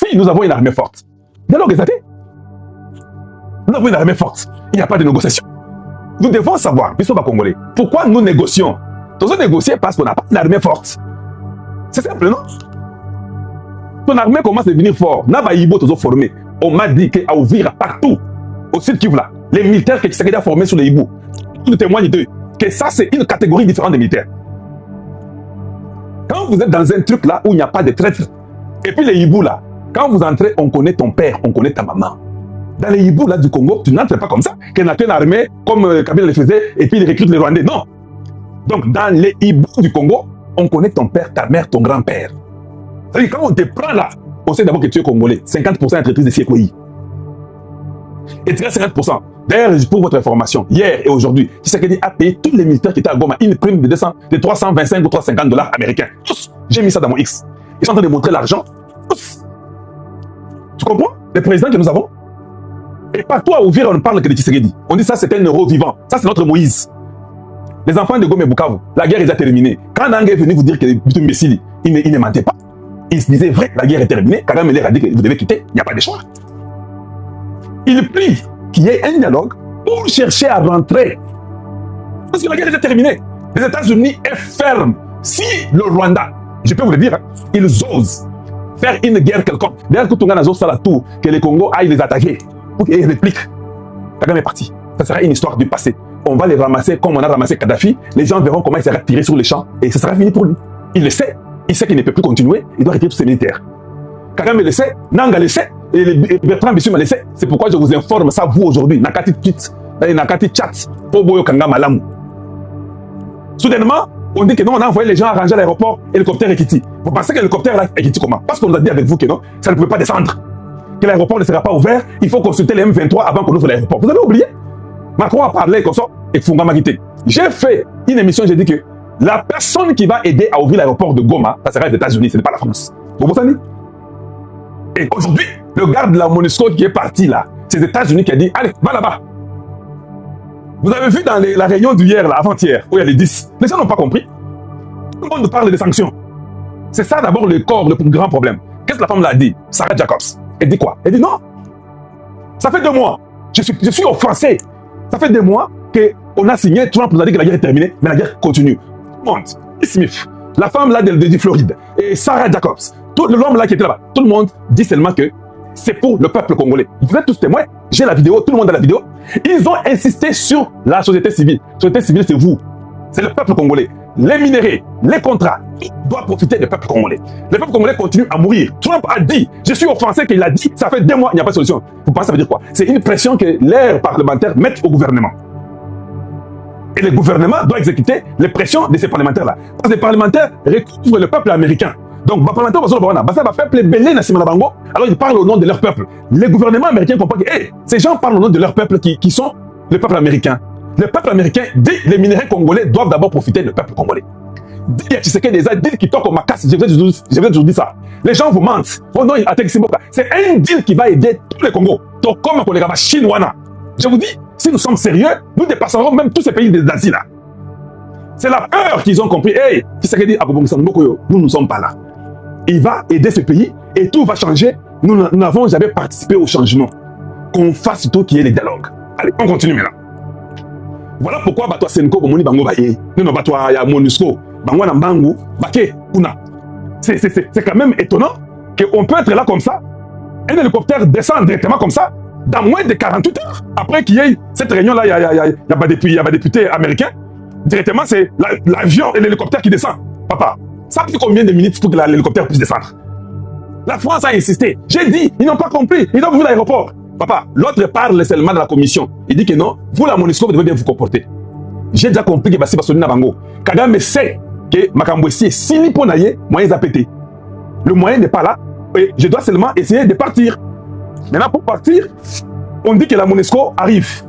Si nous avons une armée forte, dialogue exalté. Nous avons une armée forte. Il n'y a pas de négociation. Nous devons savoir, puisqu'on va Congolais, pourquoi nous négocions. Nous devons négocier parce qu'on n'a pas une armée forte. C'est simple, non? Ton armée commence à devenir fort. Nabaïbo, tous formés. On m'a dit qu'à ouvrir partout, au sud Kivu là, les militaires qui sont formés sur les hiboux, nous témoignent d'eux, que ça c'est une catégorie différente des militaires. Quand vous êtes dans un truc là où il n'y a pas de traître, et puis les hiboux là, quand vous entrez, on connaît ton père, on connaît ta maman. Dans les hiboux là du Congo, tu n'entres pas comme ça, qu'il n'y a qu'une armée comme Kabila le faisait, et puis il recrute les Rwandais. Non. Donc dans les hiboux du Congo, on connaît ton père, ta mère, ton grand-père. C'est-à-dire quand on te prend là, on sait d'abord que tu es Congolais. 50% d'entreprises de CECOI. Et 50%. D'ailleurs, pour votre information, hier et aujourd'hui, Tshisekedi a payé tous les militaires qui étaient à Goma une prime de 325 ou 350 $ américains. Tous. J'ai mis ça dans mon X. Ils sont en train de montrer l'argent. Tous. Tu comprends? Les présidents que nous avons. Et partout à ouvrir, on ne parle que de Tshisekedi. On dit ça, c'est un euro vivant. Ça, c'est notre Moïse. Les enfants de Goma et Bukavu, la guerre est déjà terminée. Quand Nanga est venu vous dire que Bitumbi Mesili, il ne mentait pas. Il se disait vrai, la guerre est terminée. Kagame a dit que vous devez quitter, il n'y a pas de choix. Il prie qu'il y ait un dialogue pour chercher à rentrer. Parce que la guerre est terminée. Les États-Unis est ferme. Si le Rwanda, je peux vous le dire, ils osent faire une guerre quelconque. D'ailleurs, quand on a ça la tour, que les Congo aillent les attaquer pour qu'ils répliquent. Kagame est parti. Ça sera une histoire du passé. On va les ramasser comme on a ramassé Kadhafi. Les gens verront comment il sera tiré sur les champs et ce sera fini pour lui. Il le sait. Il sait qu'il ne peut plus continuer, il doit retirer tous ses militaires. Kagame le sait, Nanga le sait, et Bertrand Bissuma le sait. C'est pourquoi je vous informe ça, vous aujourd'hui. Nakati tweet, Nakati chat, Poboyo Kanga Malamu. Soudainement, on dit que non, on a envoyé les gens arranger l'aéroport, hélicoptère Ekiti. Vous pensez que l'hélicoptère là, Ekiti comment? Parce qu'on nous a dit avec vous que non, ça ne pouvait pas descendre. Que l'aéroport ne sera pas ouvert, il faut consulter les M23 avant qu'on ouvre l'aéroport. Vous avez oublié? Macron a parlé comme ça, et Funga Magité. J'ai fait une émission, j'ai dit que la personne qui va aider à ouvrir l'aéroport de Goma, ça sera les États-Unis, ce n'est pas la France. Vous comprenez? Et aujourd'hui, le garde de la MONUSCO qui est parti là, c'est les États-Unis qui a dit, allez, va là-bas. Vous avez vu dans la réunion d'hier, avant-hier, où il y a les 10, les gens n'ont pas compris. Tout le monde parle des sanctions. C'est ça d'abord le corps, le plus grand problème. Qu'est-ce que la femme l'a dit? Sarah Jacobs. Elle dit quoi? Elle dit non. Ça fait 2 mois. Je suis offensé. Ça fait 2 mois qu'on a signé, Trump nous a dit que la guerre est terminée, mais la guerre continue. Monde, Smith, la femme là de Floride, et Sarah Jacobs, tout l'homme là qui était là-bas, tout le monde dit seulement que c'est pour le peuple congolais. Vous êtes tous témoins, j'ai la vidéo, tout le monde a la vidéo. Ils ont insisté sur la société civile. La société civile, c'est vous, c'est le peuple congolais. Les minéraux, les contrats, tout doit profiter du peuple congolais. Le peuple congolais continue à mourir. Trump a dit, je suis offensé qu'il a dit, ça fait 2 mois, il n'y a pas de solution. Vous pensez ça veut dire quoi? C'est une pression que l'air parlementaire met au gouvernement. Et le gouvernement doit exécuter les pressions de ces parlementaires-là. Parce que les parlementaires recouvrent le peuple américain. Donc, les parlementaires va peuple belé alors ils parlent au nom de leur peuple. Les gouvernements américains comprennent que ces gens parlent au nom de leur peuple qui sont le peuple américain. Le peuple américain dit les minéraux congolais doivent d'abord profiter du peuple congolais. Dit tu sais que des deals qui toquent au macasse, je vais toujours dire ça. Les gens vous mentent. Oh non, c'est un deal qui va aider tous les Congos. Donc, comme un collègue chinois, je vous dis, si nous sommes sérieux, nous dépasserons même tous ces pays d'Asie là. C'est la peur qu'ils ont compris. Hey, nous ne sommes pas là. Il va aider ce pays et tout va changer. Nous n'avons jamais participé au changement. Qu'on fasse tout qui est les dialogues. Allez, on continue maintenant. Voilà pourquoi Batwa Senko Bomoni Bango Baye. Nous n'avons pas ya MONUSCO. Bango na Bango, Baké, Kuna. C'est quand même étonnant qu'on peut être là comme ça. Un hélicoptère descend directement comme ça. Dans moins de 48 heures, après qu'il y ait cette réunion-là, il y a un député américain. Directement, c'est l'avion et l'hélicoptère qui descend. Papa, ça a pris combien de minutes pour que l'hélicoptère puisse descendre? La France a insisté. J'ai dit, ils n'ont pas compris. Ils ont vu l'aéroport. Papa, l'autre parle seulement de la commission. Il dit que non, vous, la MONUSCO, vous devez bien vous comporter. J'ai déjà compris que Bassi Bassoni Nabango. Kagame sait que Makambouessi est si pour nailler, moyen à péter. Le moyen n'est pas là. Et je dois seulement essayer de partir. Maintenant, pour partir, on dit que la MONUSCO arrive.